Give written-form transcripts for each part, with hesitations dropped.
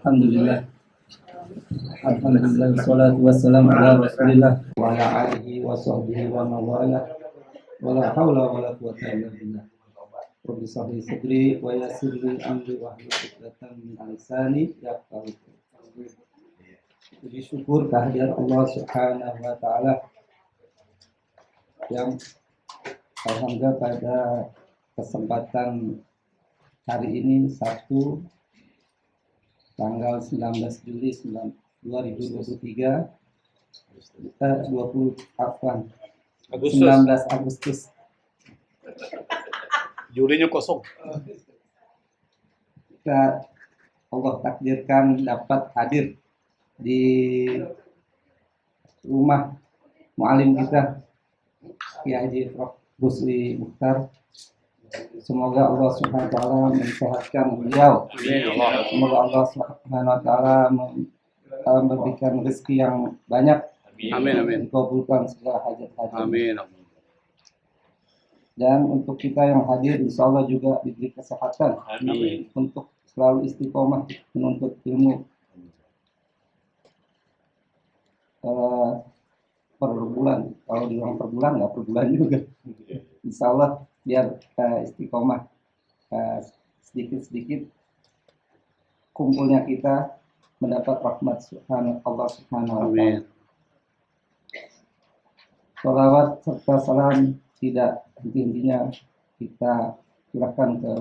Alhamdulillah. Alhamdulillah wassalatu wassalamu ala Rasulillah wa ala alihi wa sahbihi wa mawalah. Wala haula wala quwwata illa billah. Rabbi shrah li sadri wa yassir li amri wahlul 'uqdatam min lisani yafqahu qawli. Puji syukur kehadirat Allah Subhanahu wa taala yang alhamdulillah pada kesempatan hari ini Sabtu tanggal 19 Juli 2023 19 Agustus Julinya kosong. kita Allah takdirkan dapat hadir di rumah mu'alim kita Kiai Haji Prof. Rusli Mukhtar. Semoga Allah Subhanahu wa taala mensehatkan beliau. Semoga Allah Subhanahu wa taala memberikan rezeki yang banyak. Amin. Dikabulkan segala hajat-hajat. Amin. Dan untuk kita yang hadir, insya Allah juga diberi kesehatan. Amin. Untuk selalu istiqomah menuntut ilmu. Per bulan, kalau diulang per bulan nggak per bulan juga. Insya Allah biar istiqomah sedikit-sedikit kumpulnya kita mendapat rahmat Allah Subhanahu wa taala. Salawat serta salam tidak henti-hentinya kita curahkan ke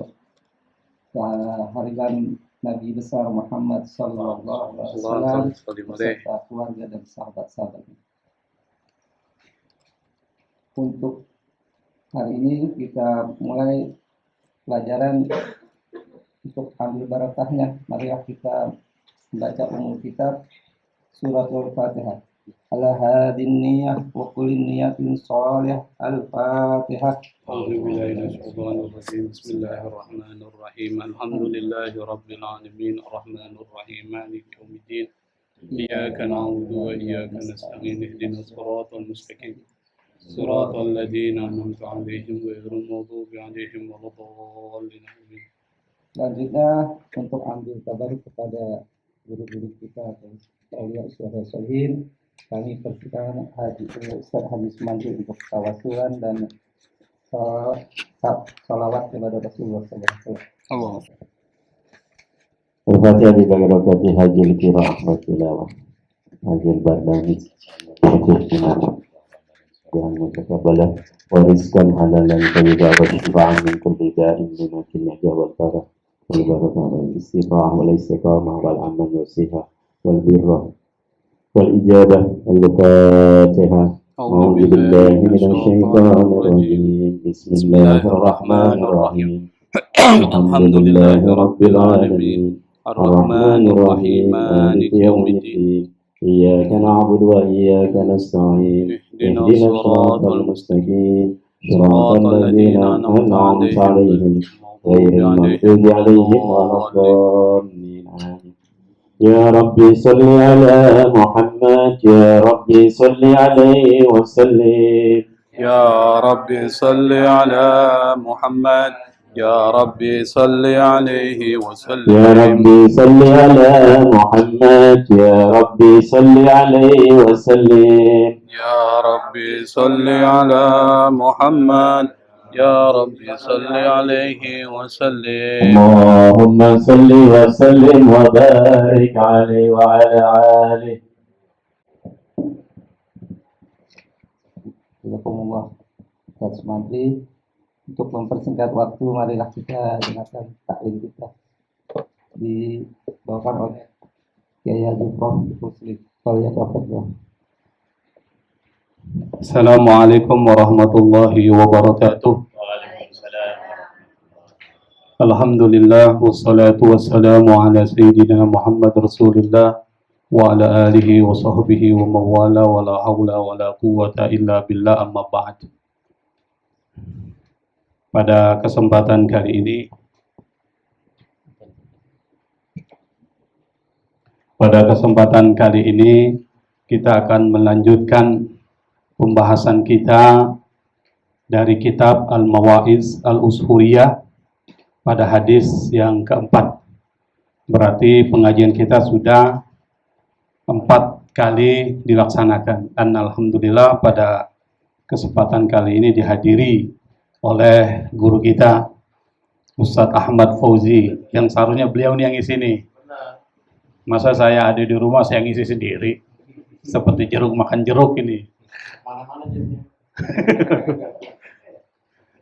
harian Nabi besar Muhammad sallallahu alaihi wasallam beserta keluarga dan sahabat-sahabatnya. Untuk hari ini kita mulai pelajaran untuk ambil barakahnya. Mari kita membaca umul kitab suratul Fatihah. Ala hadin niyah wa kulli niyatin shalih. Al-Fatihah. A'udzu billahi minasyaitonir rajim. Bismillahirrahmanirrahim. Alhamdulillahi rabbil alamin. Arrahmanir rahim. Maliki yaumiddin. Iyyaka na'budu wa iyyaka nasta'in. Ihdinas siratal mustaqim. Siratal ladzina an'amta 'alaihim ghairil maghdubi 'alaihim waladdallin. Selanjutnya untuk ambil tabaruk kepada guru-guru kita atau aulia syuhada sholihin, kami persilakan Ustaz Haji Sumantri untuk tawasulan dan salawat kepada Rasulullah sallallahu alaihi wasallam. Al-Fatihah dibarakati hajil qira'ah wa tilawah. Hajil barnamij hajil tilawah. Yang mutakabalah wariskan halalan tayyiban wa shifaan min kulli da'in limakin najwa wal farah wal barakah wal istifah wal istiqamah wal aman wa sihah wal birrah wal ijabah. Al-Fatihah. A'udzu billahi minasy syaithanir rajim. Bismillahirrahmanirrahim. Alhamdulillahi rabbil alamin. Ar-Rahmanir Rahim. Maliki yaumiddin. Iyyaka na'budu wa iyyaka nasta'in. Ihdinas siratal mustaqim. Siratal ladzina an'amta 'alaihim ghairil maghdubi 'alaihim waladdallin. Ya Rabbi shalli ala Muhammad. Ya Rabbi shalli alaihi wa sallim. Ya Rabbi salli ala Muhammad. Ya Rabbi salli alaihi wa sallim. Ya Rabbi salli ala Muhammad. Ya Rabbi salli alaihi wa sallim. Ya Rabbi salli ala Muhammad. Ya Rabbi salli alaihi wa sallim. Allahumma salli wa sallim wa barik alaihi wa ala alihi. Jazakumullah Ustaz Sumantri. Untuk mempersingkat waktu, marilah kita dengarkan taklim kita dibawakan oleh Kiai Haji Prof. Rusli. Assalamualaikum warahmatullahi wabarakatuh. Alhamdulillah wassalatu wassalamu ala sayyidina Muhammad Rasulillah wa ala alihi wa sahbihi wa mawala wa la hawla wa la quwwata illa billah, amma ba'd. Pada kesempatan kali ini kita akan melanjutkan pembahasan kita dari kitab Al-Mawa'iz Al-Ushuriyah pada hadis yang keempat. Berarti pengajian kita sudah 4 kali dilaksanakan. Dan alhamdulillah pada kesempatan kali ini dihadiri oleh guru kita Ustadz Ahmad Fauzi, yang seharusnya beliau nih yang ngisi nih. Masa saya ada di rumah saya ngisi sendiri, seperti jeruk makan jeruk ini.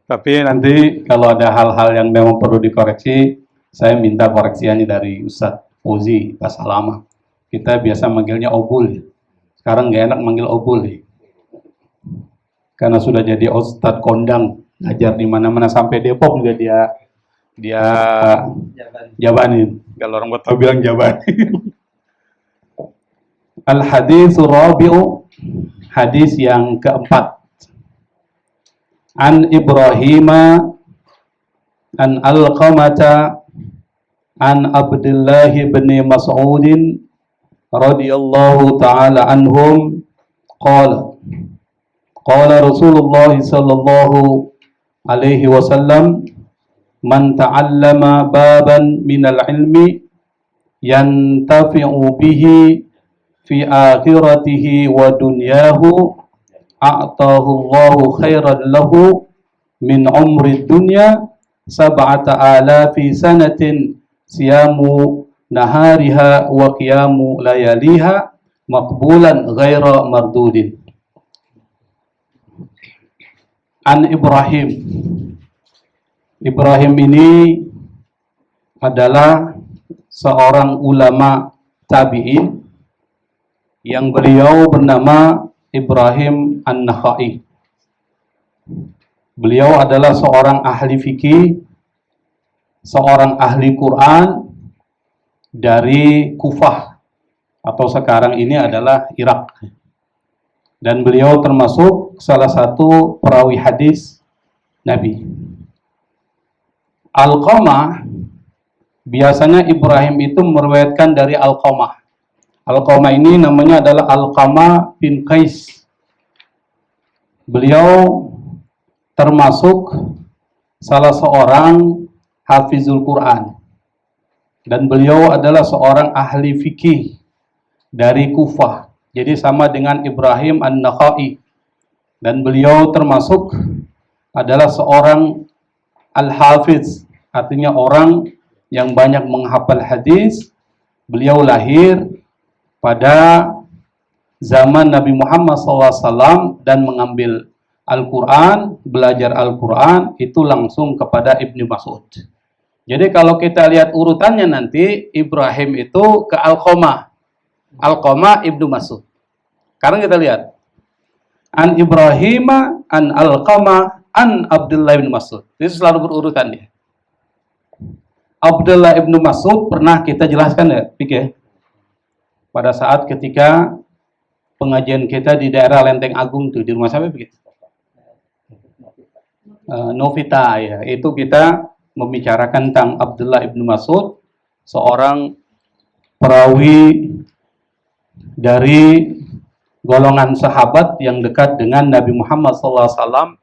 Tapi nanti kalau ada hal-hal yang memang perlu dikoreksi, saya minta koreksiannya dari Ustadz Fauzi bahasa lama. Kita biasa manggilnya Obul, sekarang nggak enak manggil Obul nih. Karena sudah jadi Ustadz kondang, ngajar di mana-mana sampai Depok juga dia jabanin. Kalau orang Batak bilang jabanin. Al-haditsul rabi'u, hadis yang keempat. An Ibrahima an Alqamata an Abdullah bin Mas'udin radhiyallahu ta'ala anhum qala Rasulullah sallallahu alaihi wasallam man ta'allama baban minal ilmi yantafi'u bihi fi akhiratihi wa dunyahu a'tahu Allahu khairan lahu min umri dunya 7,000 sanatin siyamu nahariha wa qiyamu layaliha maqbulan ghaira mardudin. An Ibrahim. Ibrahim ini adalah seorang ulama tabi'in yang beliau bernama Ibrahim An-Nakhai. Beliau adalah seorang ahli fikih, seorang ahli Quran dari Kufah, atau sekarang ini adalah Irak. Dan beliau termasuk salah satu perawi hadis Nabi. Alqamah, biasanya Ibrahim itu meriwayatkan dari Alqamah. Alqamah ini namanya adalah Alqamah bin Qais. Beliau termasuk salah seorang hafizul Quran. Dan beliau adalah seorang ahli fikih dari Kufah. Jadi sama dengan Ibrahim An-Nakhai. Dan beliau termasuk adalah seorang al-hafiz, artinya orang yang banyak menghafal hadis. Beliau lahir pada zaman Nabi Muhammad SAW dan mengambil Al-Quran, belajar Al-Quran itu langsung kepada Ibnu Mas'ud. Jadi kalau kita lihat urutannya nanti, Ibrahim itu ke Alqamah. Alqamah Ibnu Mas'ud. Sekarang kita lihat. An Ibrahim an Alqamah an Abdullah bin Mas'ud. Itu selalu berurutan dia. Abdullah ibnu Mas'ud pernah kita jelaskan ya, pikir. Pada saat ketika pengajian kita di daerah Lenteng Agung tuh, di rumah siapa begitu? Novita ya. Itu kita membicarakan tentang Abdullah ibnu Mas'ud, seorang perawi dari golongan sahabat yang dekat dengan Nabi Muhammad SAW,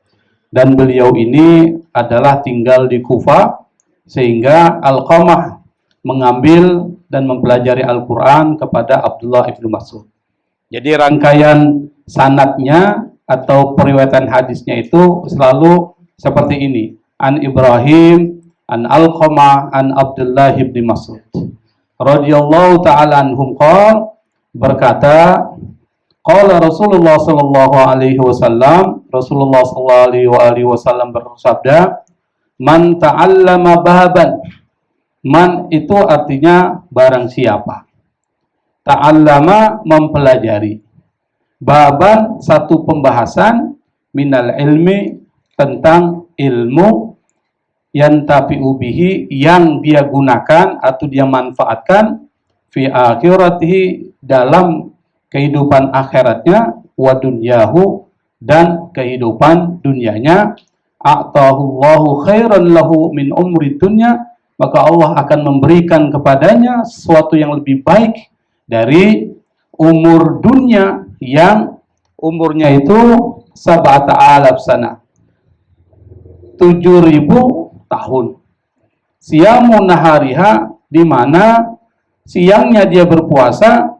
dan beliau ini adalah tinggal di Kufah, sehingga Alqamah mengambil dan mempelajari Al-Quran kepada Abdullah ibnu Mas'ud. Jadi rangkaian sanadnya atau periwayatan hadisnya itu selalu seperti ini. An Ibrahim, an Alqamah, an Abdullah ibnu Mas'ud radhiyallahu ta'ala anhum qala, berkata, qala Rasulullah sallallahu alaihi wasallam, Rasulullah sallallahu alaihi wasallam bersabda, man ta'allama baban. Man itu artinya barang siapa. Ta'allama mempelajari. Baban satu pembahasan, minal ilmi tentang ilmu, yantafi'u bihi yang dia gunakan atau dia manfaatkan, fi akhiratihi dalam kehidupan akhiratnya, wa dunyahu dan kehidupan dunianya, a'tahullahu khairan lahu min umri dunya, maka Allah akan memberikan kepadanya sesuatu yang lebih baik dari umur dunia yang umurnya itu 7,000 sana, 7.000 tahun. Siyamu nahariha di mana siangnya dia berpuasa,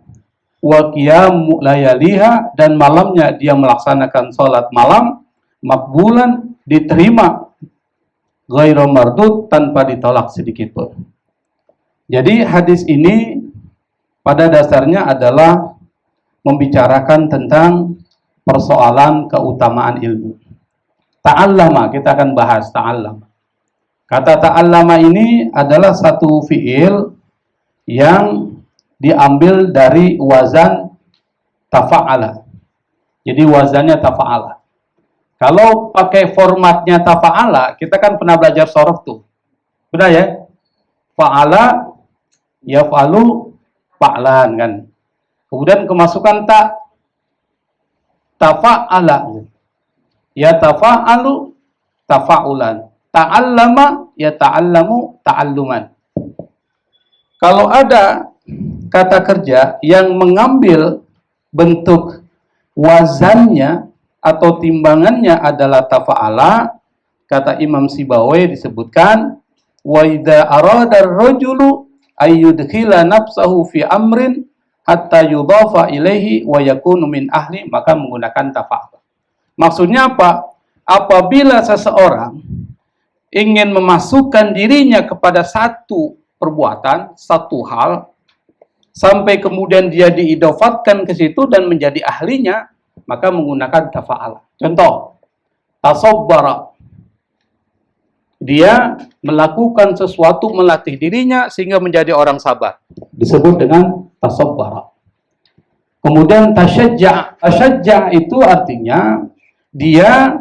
wa qiyamu layaliha, dan malamnya dia melaksanakan sholat malam, makbulan, diterima, ghairu mardud, tanpa ditolak sedikit pun. Jadi hadis ini pada dasarnya adalah membicarakan tentang persoalan keutamaan ilmu. Ta'allama, kita akan bahas ta'allama. Kata ta'allama ini adalah satu fi'il yang diambil dari wazan tafa'ala. Jadi wazannya tafa'ala. Kalau pakai formatnya tafa'ala, kita kan pernah belajar sorof tuh. Benar ya? Fa'ala, yaf'alu, fa'lan kan. Kemudian kemasukan ta, tafa'ala. Ya tafa'alu, tafa'ulan. Ta'allama, ya ta'allamu, ta'alluman. Kalau ada kata kerja yang mengambil bentuk wazannya atau timbangannya adalah tafa'ala, kata Imam Sibawai disebutkan, wa idza arada ar-rajulu ay yudkhila nafsahu fi amrin hatta yudhafa ilaihi wa yakunu min ahli, maka menggunakan tafa'ala. Maksudnya apa? Apabila seseorang ingin memasukkan dirinya kepada satu perbuatan, satu hal, sampai kemudian dia diidofatkan ke situ dan menjadi ahlinya, maka menggunakan tafa'ala. Contoh, tasabbara. Dia melakukan sesuatu, melatih dirinya sehingga menjadi orang sabar. Disebut dengan tasabbara. Kemudian tasyajja'. Tasyajja' itu artinya dia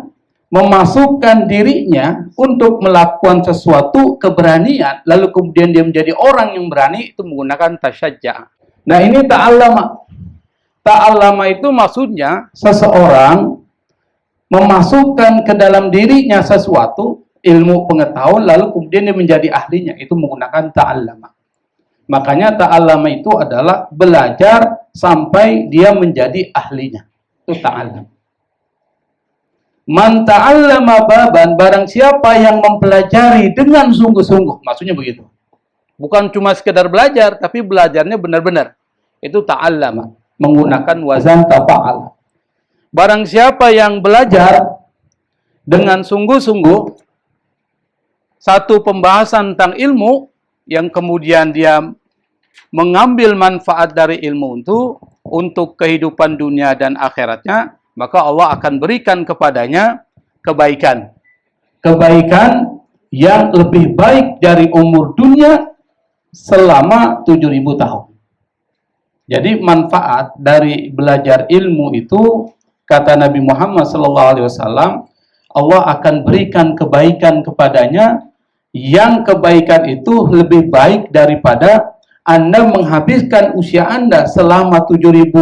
memasukkan dirinya untuk melakukan sesuatu keberanian, lalu kemudian dia menjadi orang yang berani, itu menggunakan tasyajja'. Nah ini ta'allama. Ta'allama itu maksudnya seseorang memasukkan ke dalam dirinya sesuatu, ilmu pengetahuan, lalu kemudian dia menjadi ahlinya, itu menggunakan ta'allama. Makanya ta'allama itu adalah belajar sampai dia menjadi ahlinya. Itu ta'allama. Man ta'allama baban, barang siapa yang mempelajari dengan sungguh-sungguh, maksudnya begitu. Bukan cuma sekedar belajar, tapi belajarnya benar-benar. Itu ta'allama, menggunakan wazan tafa'ala. Barang siapa yang belajar dengan sungguh-sungguh satu pembahasan tentang ilmu, yang kemudian dia mengambil manfaat dari ilmu itu untuk kehidupan dunia dan akhiratnya, maka Allah akan berikan kepadanya kebaikan. Kebaikan yang lebih baik dari umur dunia selama 7.000 tahun. Jadi manfaat dari belajar ilmu itu, kata Nabi Muhammad SAW, Allah akan berikan kebaikan kepadanya, yang kebaikan itu lebih baik daripada Anda menghabiskan usia Anda selama 7.000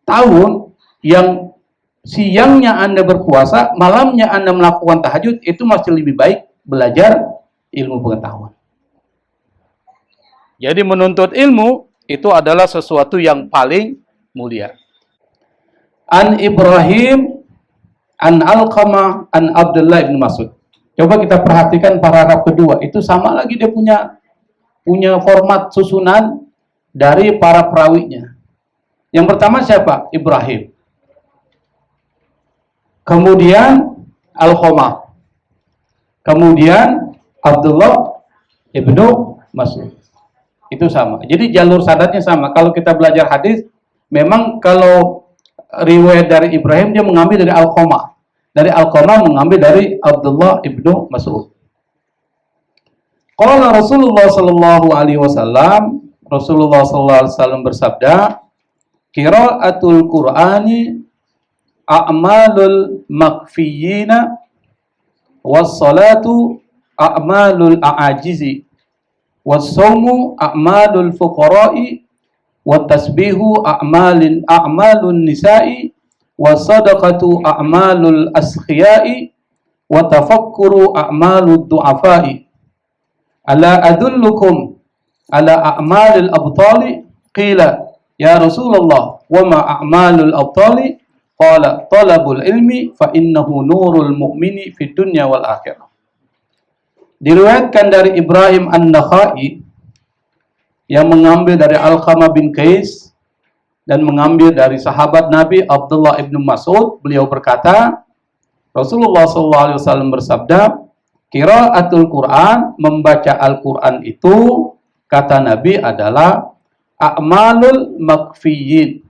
tahun, yang siangnya Anda berpuasa, malamnya Anda melakukan tahajud, itu masih lebih baik belajar ilmu pengetahuan. Jadi menuntut ilmu itu adalah sesuatu yang paling mulia. An Ibrahim, an Alqamah, an Abdullah bin Mas'ud. Coba kita perhatikan paragraf kedua, itu sama lagi dia punya format susunan dari para perawinya. Yang pertama siapa? Ibrahim. Kemudian Alqamah. Kemudian Abdullah ibnu Mas'ud. Itu sama. Jadi jalur sanadnya sama. Kalau kita belajar hadis, memang kalau riwayat dari Ibrahim dia mengambil dari Alqamah. Dari Alqamah mengambil dari Abdullah ibnu Mas'ud. Qala Rasulullah sallallahu alaihi wasallam, Rasulullah sallallahu alaihi wasallam bersabda, qiraatul Qur'ani a'malul makfiyina was-salatu a'malul a'ajizi was-sawmu a'malul fuqara'i wat-tasbihu a'malun nisa'i was-sadaqatu a'malul askhiya'i wa tafakkuru a'malud du'afa'i. Ala adullukum ala a'malil abtali? Qila ya Rasulullah wa ma a'malul abtali? Qala talabul ilmi fa innahu nurul mu'mini fid dunya wal akhirah. Diriwayatkan dari Ibrahim An-Nakhai, yang mengambil dari Alqamah bin Qais dan mengambil dari sahabat Nabi Abdullah ibn Mas'ud. Beliau berkata, Rasulullah SAW bersabda, qiraatul Quran, membaca Al-Quran itu, kata Nabi, adalah a'malul makfiyin,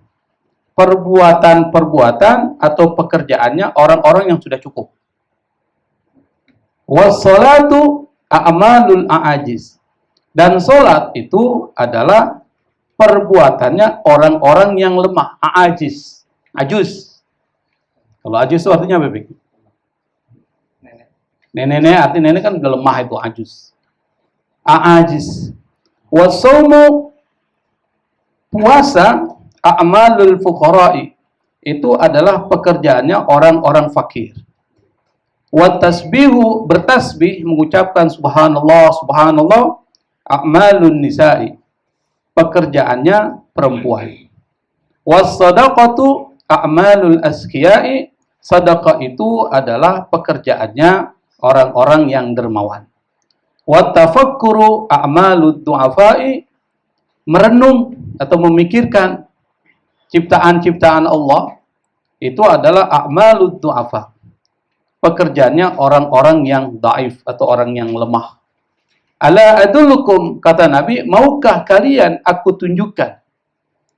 perbuatan-perbuatan atau pekerjaannya orang-orang yang sudah cukup. Wassalatu a'malul a'ajiz, dan sholat itu adalah perbuatannya orang-orang yang lemah, a'ajiz, ajuz. Kalau ajuz itu artinya apa, Bik? Nenek, artinya nenek kan udah lemah, itu ajuz. A'ajiz. Wasaumu, puasa, a'malul fuqara'i, itu adalah pekerjaannya orang-orang fakir. Watasbihu, bertasbih, mengucapkan subhanallah, subhanallah, a'malun nisa'i, pekerjaannya perempuan. Was-sadaqatu a'malul askiya'i, sedekah itu adalah pekerjaannya orang-orang yang dermawan. Wat-tafakkuru a'malud du'afa'i, merenung atau memikirkan ciptaan-ciptaan Allah, itu adalah a'malud du'afa, pekerjaannya orang-orang yang dhaif atau orang yang lemah. Ala adullukum, kata Nabi, maukah kalian aku tunjukkan,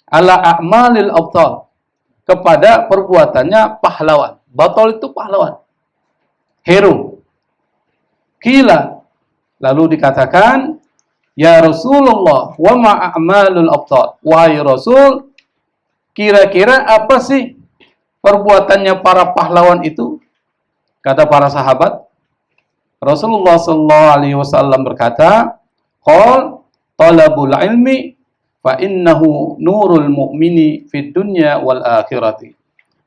ala a'malil abtal, kepada perbuatannya pahlawan. Batal itu pahlawan, hero. Qila, lalu dikatakan, ya Rasulullah, wa ma a'malul abtal, wahai Rasul, kira-kira apa sih perbuatannya para pahlawan itu? Kata para sahabat, Rasulullah SAW berkata, qal talabul ilmi fa innahu nurul mu'mini fid dunya wal akhirati.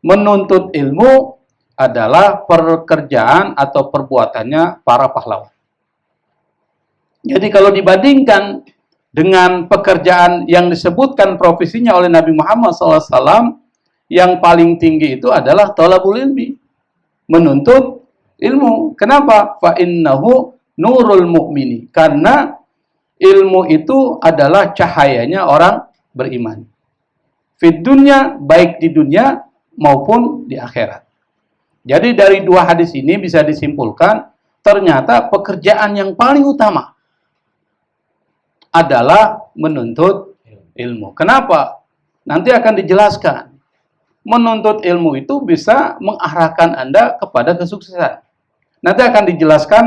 Menuntut ilmu adalah pekerjaan atau perbuatannya para pahlawan. Jadi kalau dibandingkan dengan pekerjaan yang disebutkan profesinya oleh Nabi Muhammad SAW, yang paling tinggi itu adalah talabul ilmi, menuntut ilmu. Kenapa? Fa innahu nurul mu'mini, karena ilmu itu adalah cahayanya orang beriman. Fid dunya, baik di dunia maupun di akhirat. Jadi dari dua hadis ini bisa disimpulkan, ternyata pekerjaan yang paling utama adalah menuntut ilmu. Kenapa? Nanti akan dijelaskan. Menuntut ilmu itu bisa mengarahkan Anda kepada kesuksesan. Nanti akan dijelaskan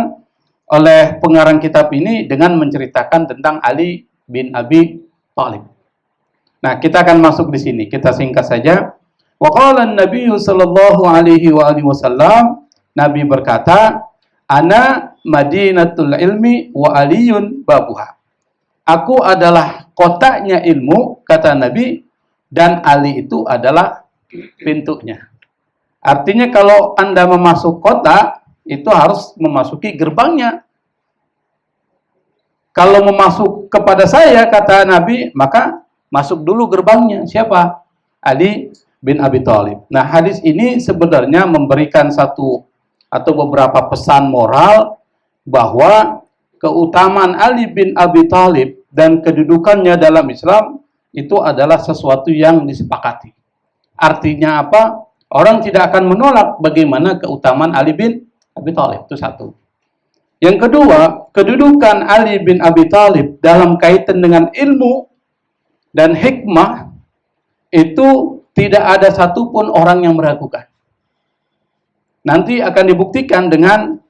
oleh pengarang kitab ini dengan menceritakan tentang Ali bin Abi Thalib. Nah, kita akan masuk di sini. Kita singkat saja. Wa qala an-nabiy sallallahu alaihi wasallam, Nabi berkata, ana madinatul ilmi wa aliyun babuha. Aku adalah kotanya ilmu, kata Nabi, dan Ali itu adalah pintunya. Artinya kalau Anda memasuk kota, itu harus memasuki gerbangnya. Kalau memasuk kepada saya, kata Nabi, maka masuk dulu gerbangnya. Siapa? Ali bin Abi Thalib. Nah, hadis ini sebenarnya memberikan satu atau beberapa pesan moral bahwa keutamaan Ali bin Abi Thalib dan kedudukannya dalam Islam itu adalah sesuatu yang disepakati. Artinya apa? Orang tidak akan menolak bagaimana keutamaan Ali bin Abi Thalib. Itu satu. Yang kedua, kedudukan Ali bin Abi Thalib dalam kaitan dengan ilmu dan hikmah itu tidak ada satupun orang yang meragukan. Nanti akan dibuktikan dengan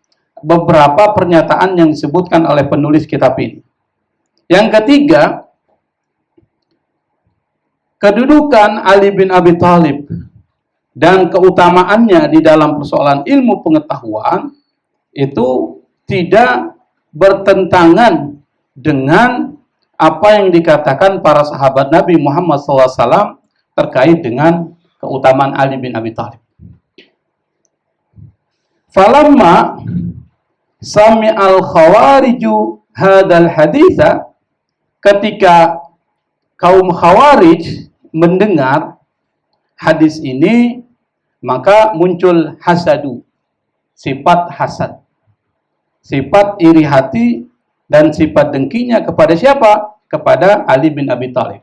beberapa pernyataan yang disebutkan oleh penulis kitab ini. Yang ketiga, kedudukan Ali bin Abi Thalib dan keutamaannya di dalam persoalan ilmu pengetahuan itu tidak bertentangan dengan apa yang dikatakan para sahabat Nabi Muhammad SAW terkait dengan keutamaan Ali bin Abi Thalib. Falamma sami'al khawariju hadal haditha, ketika kaum khawarij mendengar hadis ini, maka muncul hasadu, sifat hasad, sifat iri hati dan sifat dengkinya kepada siapa? kepada Ali bin Abi Thalib.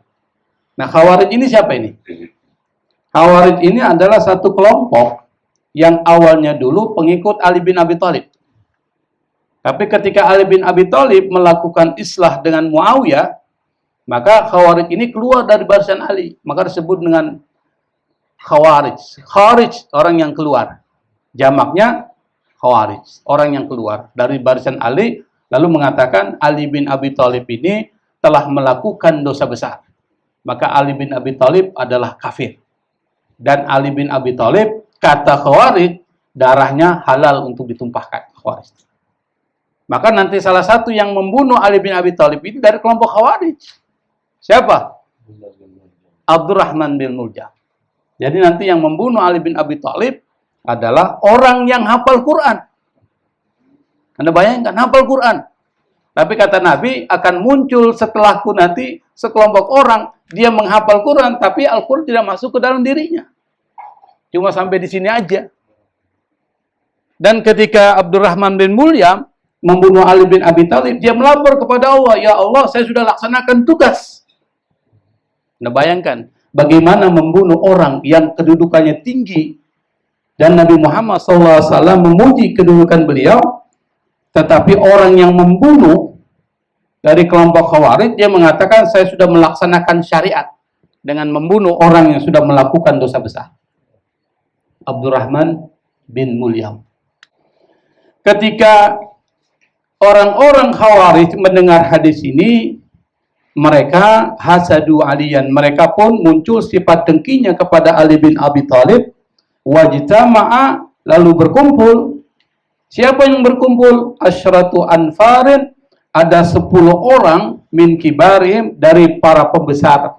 Nah, Khawarij ini siapa ini? Khawarij ini adalah satu kelompok yang awalnya dulu pengikut Ali bin Abi Thalib. Tapi ketika Ali bin Abi Thalib melakukan islah dengan Muawiyah, maka Khawarij ini keluar dari barisan Ali. Maka disebut dengan Khawarij. Kharij, orang yang keluar. Jamaknya Khawarij, orang yang keluar dari barisan Ali, lalu mengatakan Ali bin Abi Thalib ini telah melakukan dosa besar. Maka Ali bin Abi Thalib adalah kafir. Dan Ali bin Abi Thalib, kata Khawarij, darahnya halal untuk ditumpahkan. Khawarij. Maka nanti salah satu yang membunuh Ali bin Abi Thalib itu dari kelompok Khawarij. Siapa? Abdurrahman bin Muljam. Jadi nanti yang membunuh Ali bin Abi Thalib adalah orang yang hafal Quran. Anda bayangkan, hafal Quran. Tapi kata Nabi, akan muncul setelahku nanti sekelompok orang, dia menghafal Quran, tapi Al-Quran tidak masuk ke dalam dirinya. Cuma sampai di sini aja. Dan ketika Abdurrahman bin Muljam membunuh Ali bin Abi Thalib, dia melapor kepada Allah, ya Allah, saya sudah laksanakan tugas. Anda bayangkan, bagaimana membunuh orang yang kedudukannya tinggi, dan Nabi Muhammad SAW memuji kedudukan beliau, tetapi orang yang membunuh dari kelompok Khawarij, dia mengatakan saya sudah melaksanakan syariat dengan membunuh orang yang sudah melakukan dosa besar. Abdurrahman bin Muljam. Ketika orang-orang Khawarij mendengar hadis ini, mereka hasadu aliyan, mereka pun muncul sifat dengkinya kepada Ali bin Abi Thalib. Wajtama'a, lalu berkumpul. Siapa yang berkumpul? Asyratu anfarin, ada 10 orang min kibarihim, dari para pembesar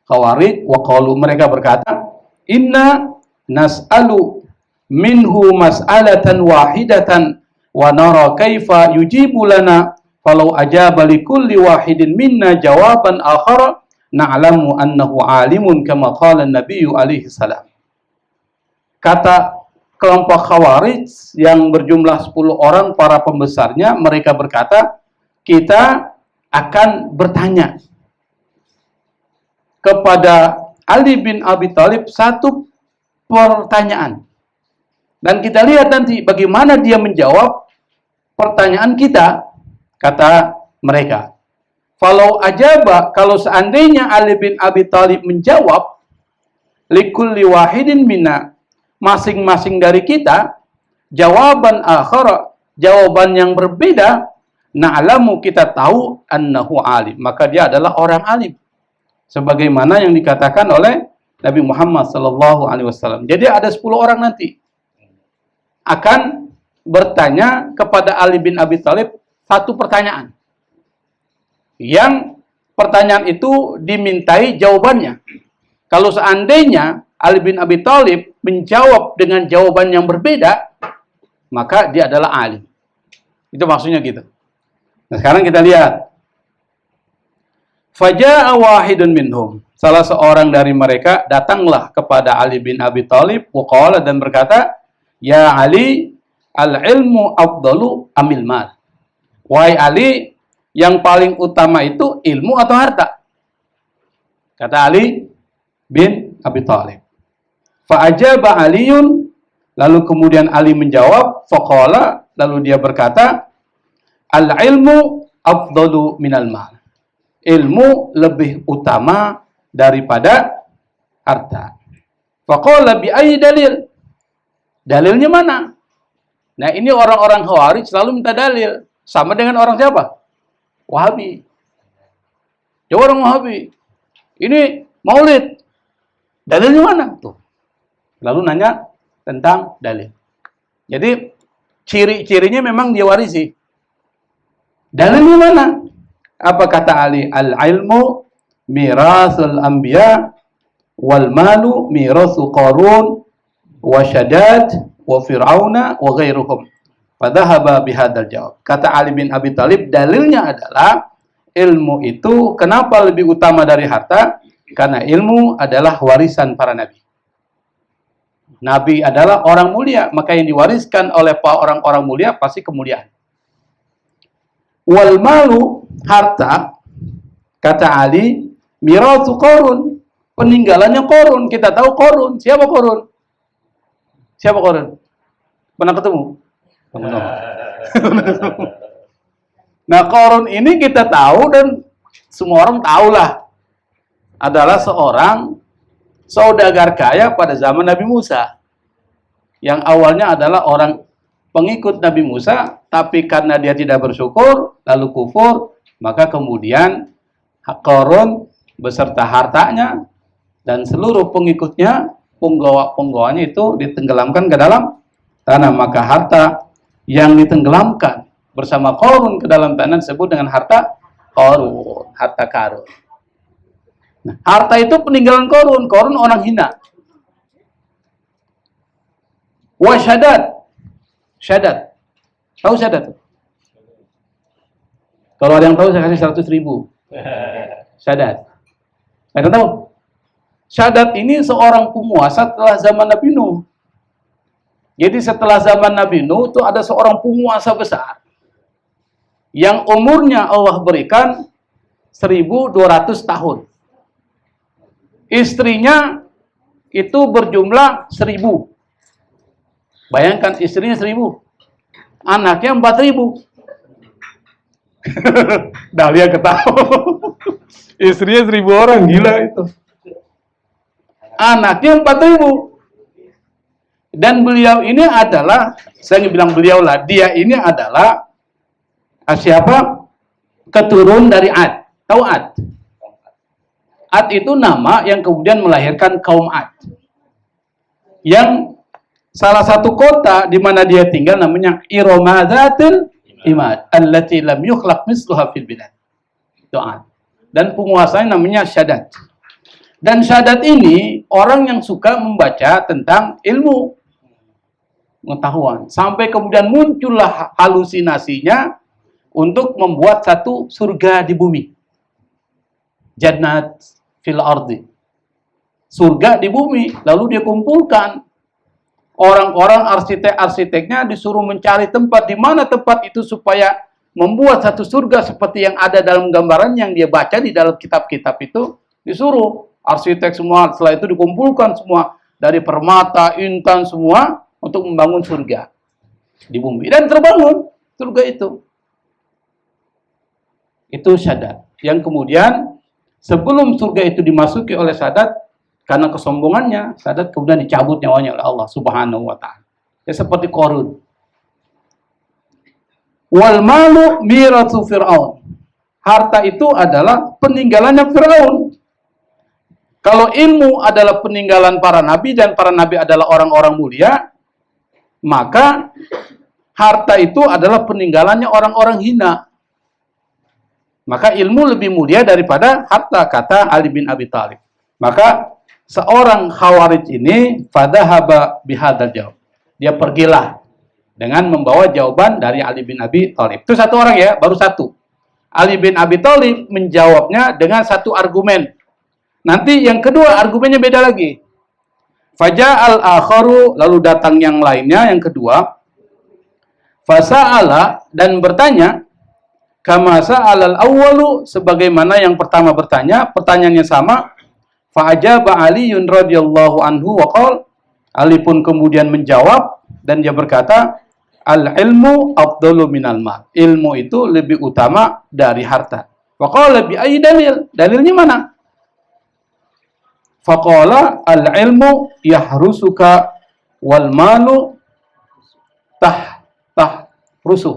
Khawarij. Wa qalu, mereka berkata, inna nas'alu minhu mas'alatan wahidatan wa nara kaifa yujibu lana falau ajaba likulli wahidin minna jawaban akhara na'lamu annahu alimun kama qala an-nabiyyu alaihi salam. Kata kelompok Khawarij yang berjumlah 10 orang, para pembesarnya, mereka berkata, kita akan bertanya kepada Ali bin Abi Thalib satu pertanyaan. Dan kita lihat nanti bagaimana dia menjawab pertanyaan kita, kata mereka. Falau ajaba, kalau seandainya Ali bin Abi Thalib menjawab, likulli wahidin minna, masing-masing dari kita, jawaban akhara, jawaban yang berbeda, na'lamu, kita tahu, annahu alim, maka dia adalah orang alim. Sebagaimana yang dikatakan oleh Nabi Muhammad SAW. Jadi ada 10 orang nanti akan bertanya kepada Ali bin Abi Thalib satu pertanyaan. Yang pertanyaan itu dimintai jawabannya. Kalau seandainya Ali bin Abi Thalib menjawab dengan jawaban yang berbeda, maka dia adalah alim. Itu maksudnya gitu. Nah, sekarang kita lihat. Faja'a wahidun minhum. Salah seorang dari mereka datanglah kepada Ali bin Abi Thalib, waqala, dan berkata, ya Ali, al-ilmu afdalu amil mal. Wahai Ali, yang paling utama itu ilmu atau harta? Kata Ali bin Abi Thalib. Fa'ajaba Aliyun, lalu kemudian Ali menjawab, faqala, lalu dia berkata, al-ilmu afdalu minal mal. Ilmu lebih utama daripada harta. Faqala bi ayyi dalil? Dalilnya mana? Nah, ini orang-orang Khawarij selalu minta dalil. Sama dengan orang siapa? Wahabi. Ya, orang Wahabi. Ini Maulid. Dalilnya mana? Tuh. Lalu nanya tentang dalil. Jadi ciri-cirinya memang dia warisi. Dalilnya mana? Apa kata Ali? Al-ilmu mirasul anbiya wal malu mirasu Qarun wa Shaddad wa Fir'auna wa ghairuhum. Fadhahaba bihadzal jawab. Kata Ali bin Abi Thalib, dalilnya adalah ilmu itu kenapa lebih utama dari harta? Karena ilmu adalah warisan para nabi. Nabi adalah orang mulia, maka yang diwariskan oleh orang-orang mulia pasti kemuliaan. Wal malu, harta, Kata Ali, miratsu Qarun, peninggalannya Qarun. Kita tahu Qarun. Siapa Qarun? Siapa Qarun? Pernah ketemu? Nah, Qarun ini kita tahu dan semua orang tahulah adalah seorang saudagar kaya pada zaman Nabi Musa. Yang awalnya adalah orang pengikut Nabi Musa, tapi karena dia tidak bersyukur, lalu kufur, maka kemudian Qarun beserta hartanya dan seluruh pengikutnya, penggawa-penggawanya itu ditenggelamkan ke dalam tanah. Maka harta yang ditenggelamkan bersama Qarun ke dalam tanah disebut dengan harta Qarun, harta karun. Nah, harta itu peninggalan Qarun. Qarun orang hina. Wa syadat. Syadat. Tahu syadat? Kalau ada yang tahu saya kasih 100.000. Syadat. Ada tahu? Syadat ini seorang penguasa setelah zaman Nabi Nuh. Jadi setelah zaman Nabi Nuh itu ada seorang penguasa besar yang umurnya Allah berikan 1.200 tahun. Istrinya itu berjumlah 1.000. Bayangkan istrinya 1.000. Anaknya 4.000. Dahlia ketawa. Istrinya 1.000 orang, gila itu. Anaknya 4.000. Dan beliau ini adalah, saya bilang beliau lah, dia ini adalah siapa? Keturun dari Ad. Tahu Ad? Ad itu nama yang kemudian melahirkan kaum Ad. Yang salah satu kota di mana dia tinggal namanya Iromadzatil Imad, allati lam yukhlaq misluha fil bilad. Itu Ad. Dan penguasanya namanya Syadat. Dan Syadat ini orang yang suka membaca tentang ilmu pengetahuan. Sampai kemudian muncullah halusinasinya untuk membuat satu surga di bumi. Jannat fil ardi. Surga di bumi. Lalu dia kumpulkan orang-orang arsitek-arsiteknya, disuruh mencari tempat di mana tempat itu supaya membuat satu surga seperti yang ada dalam gambaran yang dia baca di dalam kitab-kitab itu. Disuruh arsitek semua, setelah itu dikumpulkan semua dari permata, intan semua untuk membangun surga di bumi. Dan terbangun surga itu. Itu Syadat. Yang kemudian sebelum surga itu dimasuki oleh Syadat, karena kesombongannya, Syadat kemudian dicabut nyawanya oleh Allah Subhanahu wa ta'ala. Ya seperti Qarun. Wal malu miratsu Fir'aun. Harta itu adalah peninggalannya Fir'aun. Kalau ilmu adalah peninggalan para nabi dan para nabi adalah orang-orang mulia, maka harta itu adalah peninggalannya orang-orang hina. Maka ilmu lebih mulia daripada harta, kata Ali bin Abi Thalib. Maka seorang Khawarij ini fadhahaba bihadzal jawab. Dia pergilah dengan membawa jawaban dari Ali bin Abi Thalib. Itu satu orang ya, baru satu. Ali bin Abi Thalib menjawabnya dengan satu argumen. Nanti yang kedua argumennya beda lagi. Faja'al akharu, lalu datang yang lainnya, yang kedua. Fasa'ala, dan bertanya, kama sa'alal awwalu, sebagaimana yang pertama bertanya, pertanyaannya sama. Fa'ajaba Aliyun radhiyallahu anhu wa qala, Ali pun kemudian menjawab dan dia berkata, al-ilmu afdalu minal mal. Ilmu itu lebih utama dari harta. Wa qala bi ayyi dalil? Dalilnya mana? Faqala al-ilmu yahrusuka wal malu rusuh.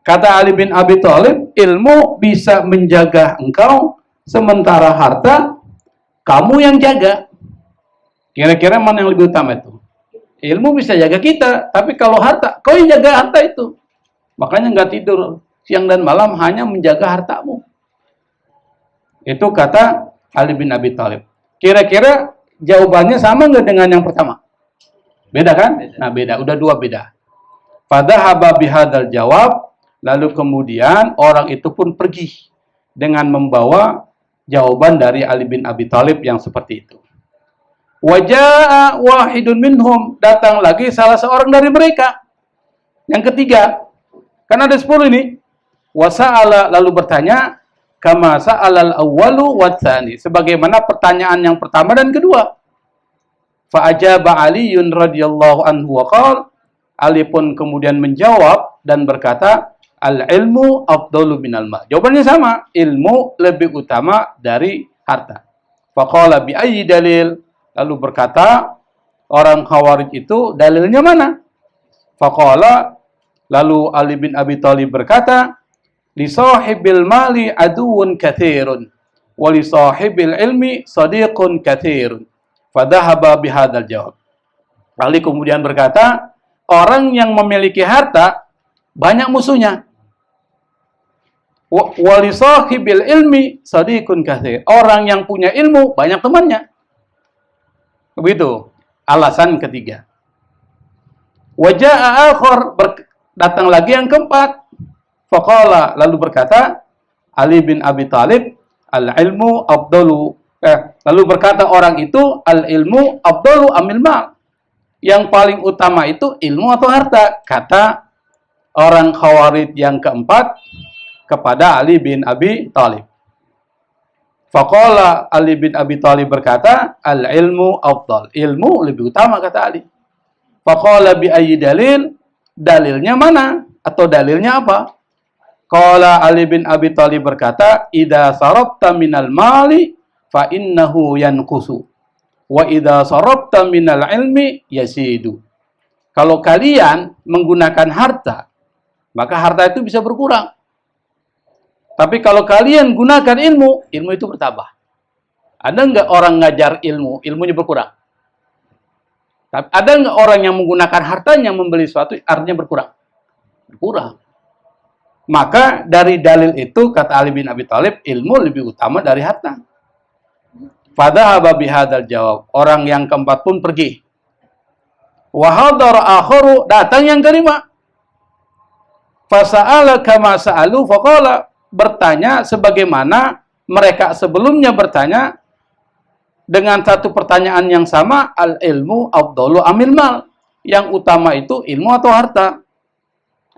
Kata Ali bin Abi Thalib, ilmu bisa menjaga engkau, sementara harta kamu yang jaga. Kira-kira mana yang lebih utama itu? Ilmu bisa jaga kita, tapi kalau harta, kau yang jaga harta itu. Makanya nggak tidur siang dan malam hanya menjaga hartamu. Itu kata Ali bin Abi Thalib. Kira-kira jawabannya sama nggak dengan yang pertama? Beda kan? Nah beda, udah dua beda. Fadhahaba bihadzal jawab, lalu kemudian orang itu pun pergi dengan membawa jawaban dari Ali bin Abi Thalib yang seperti itu. Waja'a wahidun minhum, datang lagi salah seorang dari mereka. Yang ketiga, kan ada 10 ini. Wasa'ala, lalu bertanya, kama sa'alal awwalu wa tsani, sebagaimana pertanyaan yang pertama dan kedua. Fa ajaba Aliun radhiyallahu anhu wa qala, Ali pun kemudian menjawab dan berkata, al-ilmu afdalu minal mal. Jawabannya sama, ilmu lebih utama dari harta. Faqala bi ayyi dalil? Lalu berkata orang Khawarij itu, dalilnya mana? Faqala, lalu Ali bin Abi Thalib berkata, li sahibil mali aduwwun katsirun wa li sahibil ilmi sadiqun katsirun. Fadhahaba bihadzal jawab. Ali kemudian berkata, orang yang memiliki harta banyak musuhnya. Wa li sahibil ilmi sadiqun katsir. Orang yang punya ilmu banyak temannya. Begitu alasan ketiga. Wa jaa akhar, datang lagi yang keempat. Faqala, lalu berkata Ali bin Abi Thalib, al-ilmu afdalu. Lalu berkata orang itu, al-ilmu afdalu amil mal. Yang paling utama itu ilmu atau harta, kata orang Khawarij yang keempat kepada Ali bin Abi Thalib. Faqala, Ali bin Abi Thalib berkata, al-ilmu afdal. Ilmu lebih utama, kata Ali. Faqala bi ayyi dalil? Dalilnya mana? Atau dalilnya apa? Qala Ali bin Abi Thalib berkata, idza sarabta minal mali fa innahu yanqusu wa idza sarabta minal ilmi yasidu. Kalau kalian menggunakan harta, maka harta itu bisa berkurang. Tapi kalau kalian gunakan ilmu, ilmu itu bertambah. Ada nggak orang ngajar ilmu, ilmunya berkurang? Ada nggak orang yang menggunakan hartanya membeli sesuatu, artinya berkurang? Berkurang. Maka dari dalil itu, kata Ali bin Abi Thalib, ilmu lebih utama dari harta. Fadhahaba bihadzal jawab. Orang yang keempat pun pergi. Wa hadara akharu, datang yang kelima. Fasa'ala kama sa'alu faqala, bertanya sebagaimana mereka sebelumnya bertanya dengan satu pertanyaan yang sama, al-ilmu afdalu amil mal. Yang utama itu ilmu atau harta?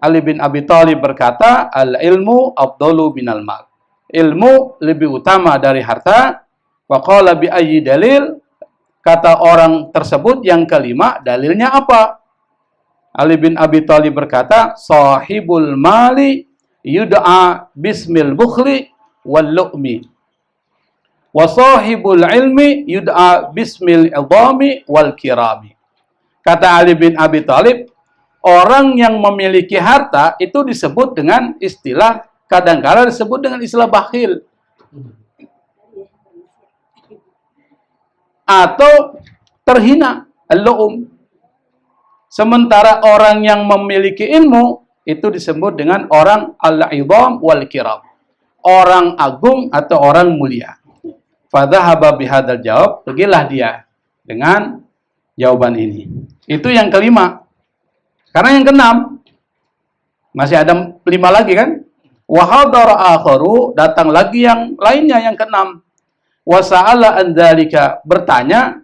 Ali bin Abi Thalib berkata, al-ilmu afdalu minal mal. Ilmu lebih utama dari harta. Faqala bi ayyi dalil? Kata orang tersebut yang kelima, dalilnya apa? Ali bin Abi Thalib berkata, sahibul mali yud'a bismil bukhli wal lu'mi. Wa sahibul ilmi yud'a bismil idhami wal kirami. Kata Ali bin Abi Thalib, orang yang memiliki harta itu disebut dengan istilah, kadang-kala disebut dengan istilah bakhil. Atau terhina, al-lu'um. Sementara orang yang memiliki ilmu itu disebut dengan orang al-idham wal kiram. Orang agung atau orang mulia. Fadhahaba bihadzal jawab, pergilah dia dengan jawaban ini. Itu yang kelima. Karena yang keenam masih ada 5 lagi kan? Wa hadara akharu, datang lagi yang lainnya yang keenam. Wa sa'ala an dzalika, bertanya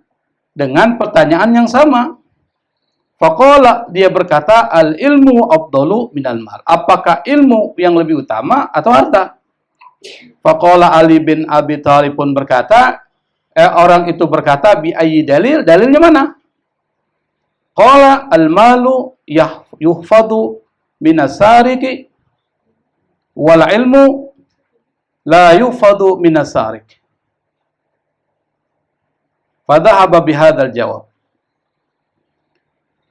dengan pertanyaan yang sama. Faqala, dia berkata, al ilmu afdalu minal mal. Apakah ilmu yang lebih utama atau harta? Faqala Ali bin Abi Thalib pun berkata, orang itu berkata, bi ayyi dalil? Dalilnya mana? Qala al malu yuhfadu minas sariki wal ilmu la yuhfadu minas sarik. Fadhahaba bihadzal jawab.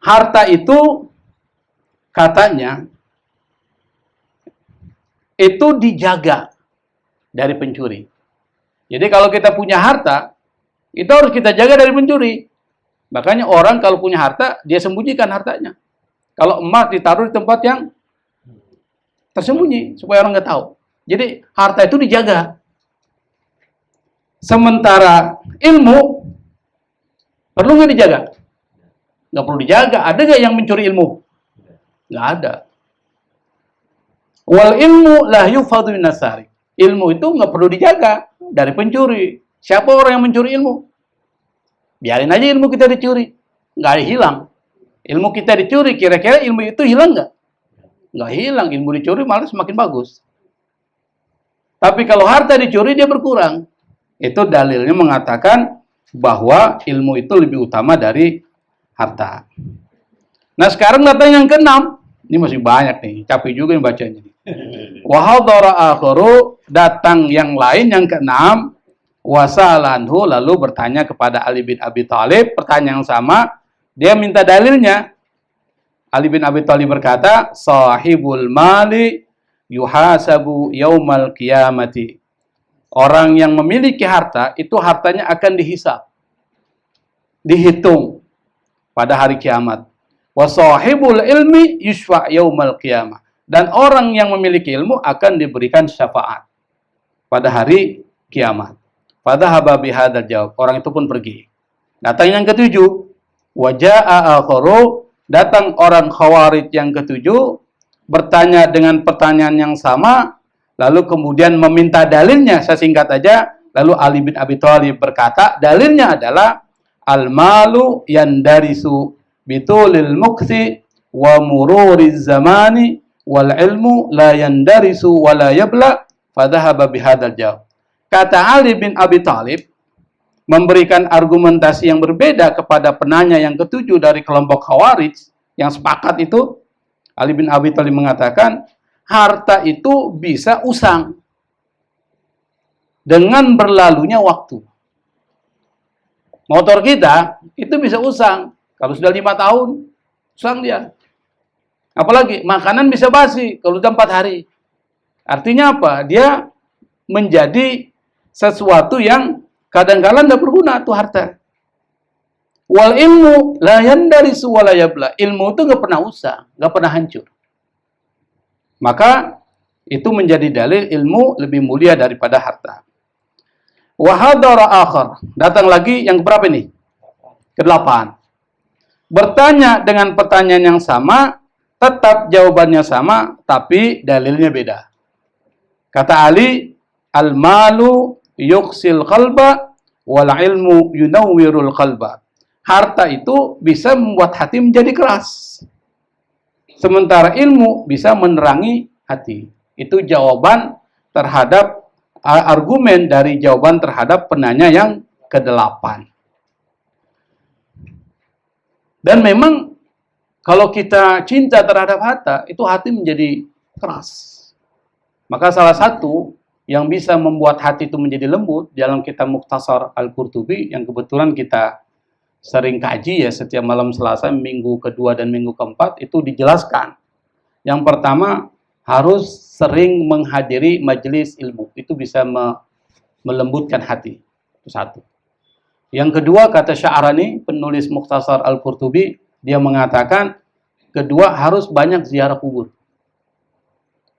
Harta itu katanya itu dijaga dari pencuri. Jadi kalau kita punya harta, itu harus kita jaga dari pencuri. Makanya orang kalau punya harta, dia sembunyikan hartanya. Kalau emas ditaruh di tempat yang tersembunyi, supaya orang nggak tahu. Jadi harta itu dijaga. Sementara ilmu perlu nggak dijaga? Nggak perlu dijaga. Ada nggak yang mencuri ilmu? Nggak ada. Wal ilmu la yufadu minas sarik. Ilmu itu nggak perlu dijaga dari pencuri. Siapa orang yang mencuri ilmu? Biarin aja ilmu kita dicuri. Nggak hilang. Ilmu kita dicuri, kira-kira ilmu itu hilang nggak? Nggak hilang. Ilmu dicuri malah semakin bagus. Tapi kalau harta dicuri dia berkurang. Itu dalilnya mengatakan bahwa ilmu itu lebih utama dari harta. Nah sekarang datang yang keenam. Ini masih banyak nih, capek juga yang bacanya. Wa hadara akharu, datang yang lain yang keenam. Wasalanhu, lalu bertanya kepada Ali bin Abi Thalib, pertanyaan yang sama. Dia minta dalilnya. Ali bin Abi Thalib berkata, sahibul mali yuhasabu yaumal qiyamati. Orang yang memiliki harta, itu hartanya akan dihisab. Dihitung pada hari kiamat. Wa sahibul ilmi yushfa' yaumal qiyamah. Dan orang yang memiliki ilmu akan diberikan syafaat pada hari kiamat. Fadhahaba bihadzal jawab. Orang itu pun pergi. Datang yang ketujuh. Wa jaa'a akharu, datang orang Khawarij yang ketujuh, bertanya dengan pertanyaan yang sama, lalu kemudian meminta dalilnya. Saya singkat aja. Lalu Ali bin Abi Thalib berkata, dalilnya adalah al-malu yandarisu bitulil mukthi wa mururiz zamani wal ilmu la yandarisu wa la yabla fadhahaba bihadzal jawab. Kata Ali bin Abi Thalib memberikan argumentasi yang berbeda kepada penanya yang ketujuh dari kelompok Khawarij yang sepakat itu. Ali bin Abi Thalib mengatakan, harta itu bisa usang dengan berlalunya waktu. Motor kita itu bisa usang. Kalau sudah 5 tahun, usang dia. Apalagi makanan bisa basi kalau sudah 4 hari. Artinya apa? Dia menjadi sesuatu yang kadang-kadang tidak berguna tuh harta. Wal ilmu la yandarisu wa la yabla. Ilmu itu nggak pernah usang, nggak pernah hancur. Maka itu menjadi dalil ilmu lebih mulia daripada harta. Wa hadara akhar. Datang lagi yang berapa ini? Ke-8. Bertanya dengan pertanyaan yang sama, tetap jawabannya sama, tapi dalilnya beda. Kata Ali, al-malu yuksil qalba wal ilmu yunawwirul qalba. Harta itu bisa membuat hati menjadi keras. Sementara ilmu bisa menerangi hati. Itu jawaban terhadap argumen dari jawaban terhadap penanya yang ke-8. Dan memang kalau kita cinta terhadap harta, itu hati menjadi keras. Maka salah satu yang bisa membuat hati itu menjadi lembut dalam kitab Mukhtasar Al-Qurtubi yang kebetulan kita sering kaji ya setiap malam Selasa, minggu kedua dan minggu keempat, itu dijelaskan. Yang pertama, harus sering menghadiri majelis ilmu. Itu bisa melembutkan hati. Itu satu. Yang kedua, kata Sya'rani, penulis Mukhtasar Al-Qurtubi, dia mengatakan, kedua, harus banyak ziarah kubur.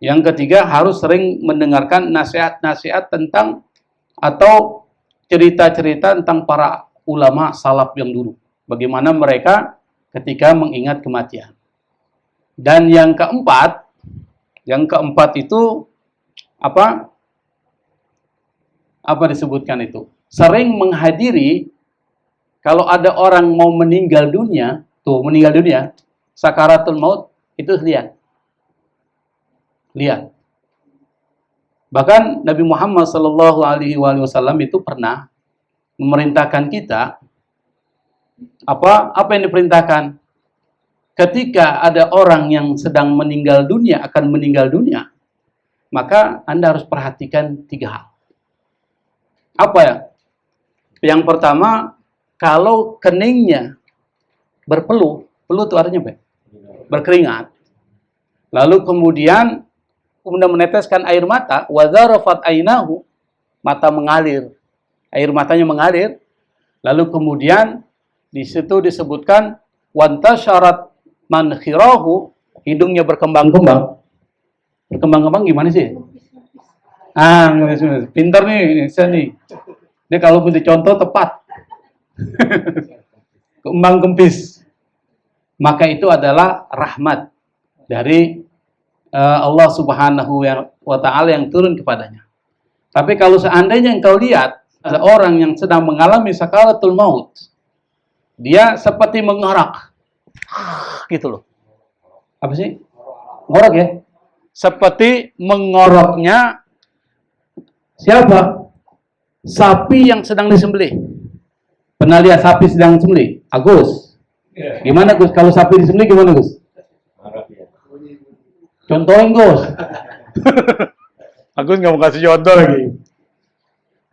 Yang ketiga, harus sering mendengarkan nasihat-nasihat tentang atau cerita-cerita tentang para ulama salaf yang dulu. Bagaimana mereka ketika mengingat kematian. Dan yang keempat itu apa? Apa disebutkan itu? Sering menghadiri kalau ada orang mau meninggal dunia, sakaratul maut, itu lihat. Bahkan Nabi Muhammad SAW itu pernah memerintahkan kita apa yang diperintahkan ketika ada orang yang sedang meninggal dunia, akan meninggal dunia, maka Anda harus perhatikan 3 hal. Apa ya? Yang pertama, kalau keningnya berpeluh, peluh itu artinya apa? Berkeringat. Lalu kemudian meneteskan air mata, wa dzarafat ainahu, mata mengalir. Air matanya mengalir. Lalu kemudian di situ disebutkan wantasyarat mankhirahu, hidungnya berkembang-kembang. Berkembang-kembang gimana sih? Pintar nih, saya nih. Dia kalau punya contoh tepat. Kembang kempis. Maka itu adalah rahmat dari Allah Subhanahu wa Ta'ala yang turun kepadanya. Tapi kalau seandainya engkau lihat ada orang yang sedang mengalami sakaratul maut, dia seperti mengorok, gitu loh. Apa sih? Ngorok ya? Seperti mengoroknya Siapa? Sapi yang sedang disembelih. Pernah lihat sapi sedang disembelih? Agus. Gimana Gus? Kalau sapi disembelih gimana Gus? Contohin Gus. Agus nggak mau kasih contoh lagi.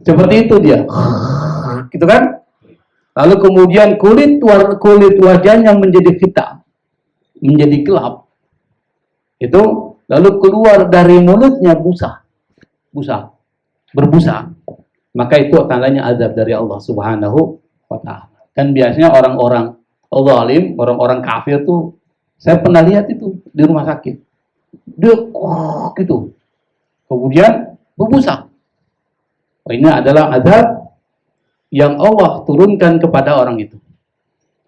Seperti itu dia. Gitu kan? Lalu kemudian kulit wajahnya menjadi hitam, menjadi gelap. Itu lalu keluar dari mulutnya busa, berbusa. Maka itu tandanya azab dari Allah Subhanahu wa Ta'ala. Kan biasanya orang-orang zalim, orang-orang kafir tuh, saya pernah lihat itu di rumah sakit. Dia gitu. Kemudian berbusa. Ini adalah azab yang Allah turunkan kepada orang itu.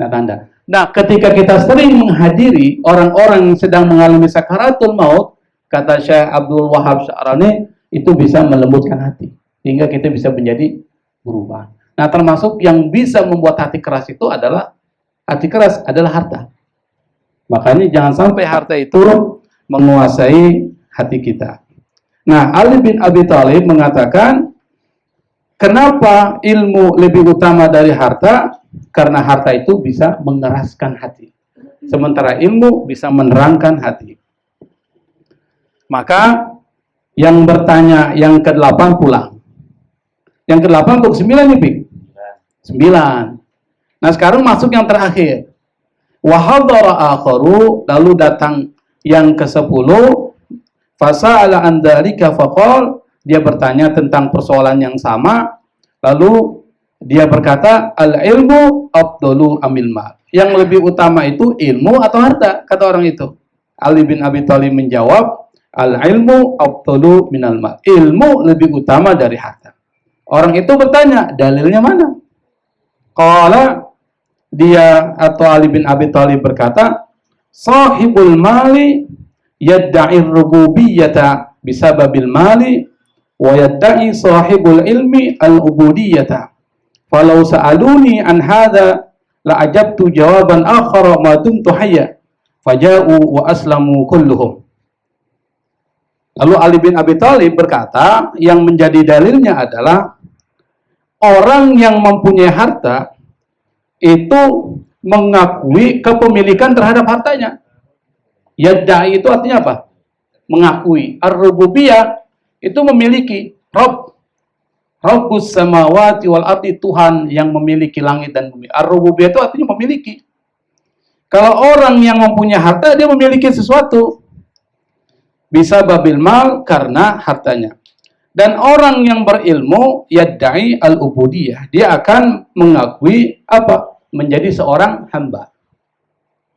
Nah, tanda. Nah, ketika kita sering menghadiri orang-orang yang sedang mengalami sakaratul maut, kata Syekh Abdul Wahab Sya'rani, itu bisa melembutkan hati. Sehingga kita bisa menjadi berubah. Nah, termasuk yang bisa membuat hati keras itu adalah, hati keras adalah harta. Makanya jangan sampai harta itu menguasai hati kita. Nah, Ali bin Abi Thalib mengatakan, kenapa ilmu lebih utama dari harta? Karena harta itu bisa mengeraskan hati. Sementara ilmu bisa menerangkan hati. Maka yang bertanya yang ke-8 pulang. Yang ke-8 untuk 9 nih, Pik? 9. Nah, sekarang masuk yang terakhir. Wa hadara akharu, lalu datang yang ke-10. Fasa'ala an dzalika faqal, dia bertanya tentang persoalan yang sama, lalu dia berkata, al-ilmu afdalu amil mal. Yang lebih utama itu ilmu atau harta, kata orang itu. Ali bin Abi Thalib menjawab, al-ilmu afdalu minal mal. Ilmu lebih utama dari harta. Orang itu bertanya, dalilnya mana? Qala, dia atau Ali bin Abi Thalib berkata, sahibul mali yadda'ir rububiyyata bisababil mali wa yadda'i sahibul ilmi al-ubudiyyata. Falau sa'aluni an hadha la ajabtu jawaban akhara ma dumtu hayya. Faja'u wa aslamu kulluhum. Lalu Ali bin Abi Thalib berkata, yang menjadi dalilnya adalah orang yang mempunyai harta itu mengakui kepemilikan terhadap hartanya. Yadda'i itu artinya apa? Mengakui. Ar-rububiyah itu memiliki. Rabbus samawati wal ardi, Tuhan yang memiliki langit dan bumi. Ar-rububiyah itu artinya memiliki. Kalau orang yang mempunyai harta, dia memiliki sesuatu. Bisa babil mal karena hartanya. Dan orang yang berilmu, yadda'i al-ubudiyah, dia akan mengakui apa? Menjadi seorang hamba.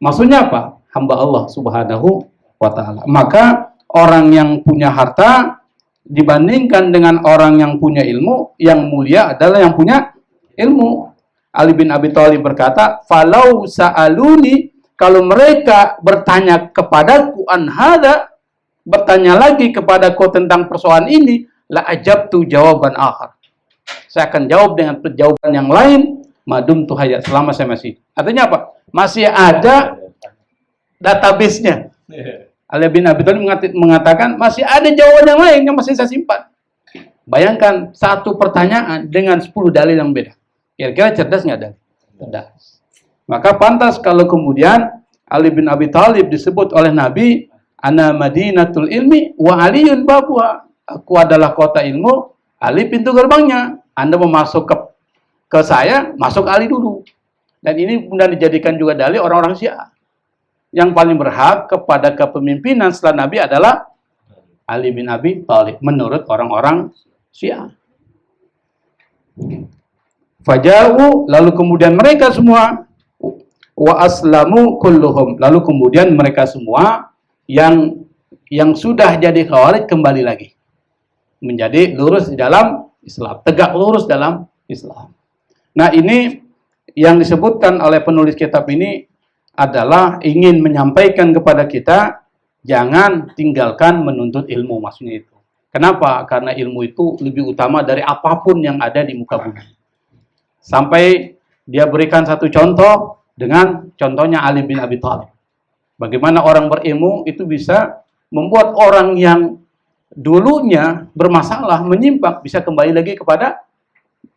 Maksudnya apa? Hamba Allah Subhanahu wa Ta'ala. Maka orang yang punya harta dibandingkan dengan orang yang punya ilmu, yang mulia adalah yang punya ilmu. Ali bin Abi Thalib berkata, falau sa'aluni, kalau mereka bertanya kepadaku an hada, bertanya lagi kepadaku tentang persoalan ini, la ajabtu jawaban akhar. Saya akan jawab dengan jawaban yang lain, madum tuhaya, selama saya masih. Artinya apa? Masih ada database-nya. Ali bin Abi Thalib mengatakan masih ada jawaban yang lain yang masih saya simpan. Bayangkan satu pertanyaan dengan 10 dalil yang beda. Kira-kira cerdas nggak dalil? Cerdas. Maka pantas kalau kemudian Ali bin Abi Thalib disebut oleh Nabi, ana madinatul ilmi wa aliyun babuha. Aku adalah kota ilmu, Ali pintu gerbangnya. Anda mau masuk ke saya, masuk Ali dulu. Dan ini kemudian dijadikan juga dalil orang-orang Syiah. Yang paling berhak kepada kepemimpinan setelah Nabi adalah Ali bin Abi Thalib menurut orang-orang Syiah. Faja'u, lalu kemudian mereka semua wa aslamu kulluhum, lalu kemudian mereka semua yang sudah jadi khawarij kembali lagi menjadi lurus di dalam Islam, tegak lurus dalam Islam. Nah, ini yang disebutkan oleh penulis kitab ini adalah ingin menyampaikan kepada kita, jangan tinggalkan menuntut ilmu, maksudnya itu. Kenapa? Karena ilmu itu lebih utama dari apapun yang ada di muka bumi. Sampai dia berikan satu contoh dengan contohnya Ali bin Abi Thalib. Bagaimana orang berilmu itu bisa membuat orang yang dulunya bermasalah, menyimpang, bisa kembali lagi kepada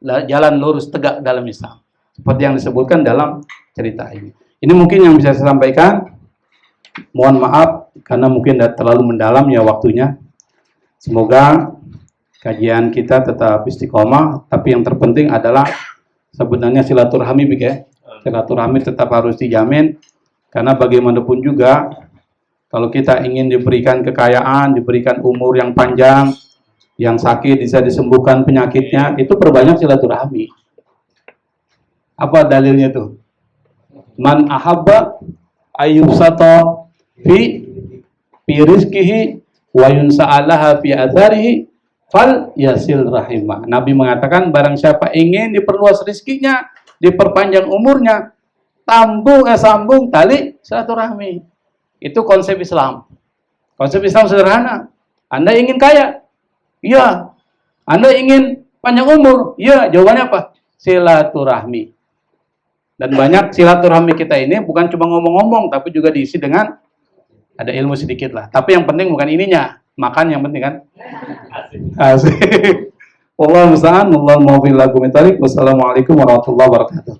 jalan lurus tegak dalam Islam. Seperti yang disebutkan dalam cerita ini. Ini mungkin yang bisa saya sampaikan. Mohon maaf karena mungkin tidak terlalu mendalam ya waktunya. Semoga kajian kita tetap istiqomah, tapi yang terpenting adalah sebenarnya silaturahmi, ya. Silaturahmi tetap harus dijamin, karena bagaimanapun juga kalau kita ingin diberikan kekayaan, diberikan umur yang panjang, yang sakit bisa disembuhkan penyakitnya, itu perbanyak silaturahmi. Apa dalilnya tuh? Man ahabba ayyusata fi rizqihi wa yunsa'alaha fi atharihi fal yasil rahimah. Nabi mengatakan barang siapa ingin diperluas rezekinya, diperpanjang umurnya, sambung tali silaturahmi. Itu konsep Islam. Konsep Islam sederhana. Anda ingin kaya? Iya. Anda ingin panjang umur? Iya. Jawabannya apa? Silaturahmi. Dan banyak silaturahmi kita ini bukan cuma ngomong-ngomong, tapi juga diisi dengan ada ilmu sedikit lah. Tapi yang penting bukan ininya, makan yang penting kan. Asik. Wallahu musta'an. Wassalamualaikum warahmatullahi wabarakatuh.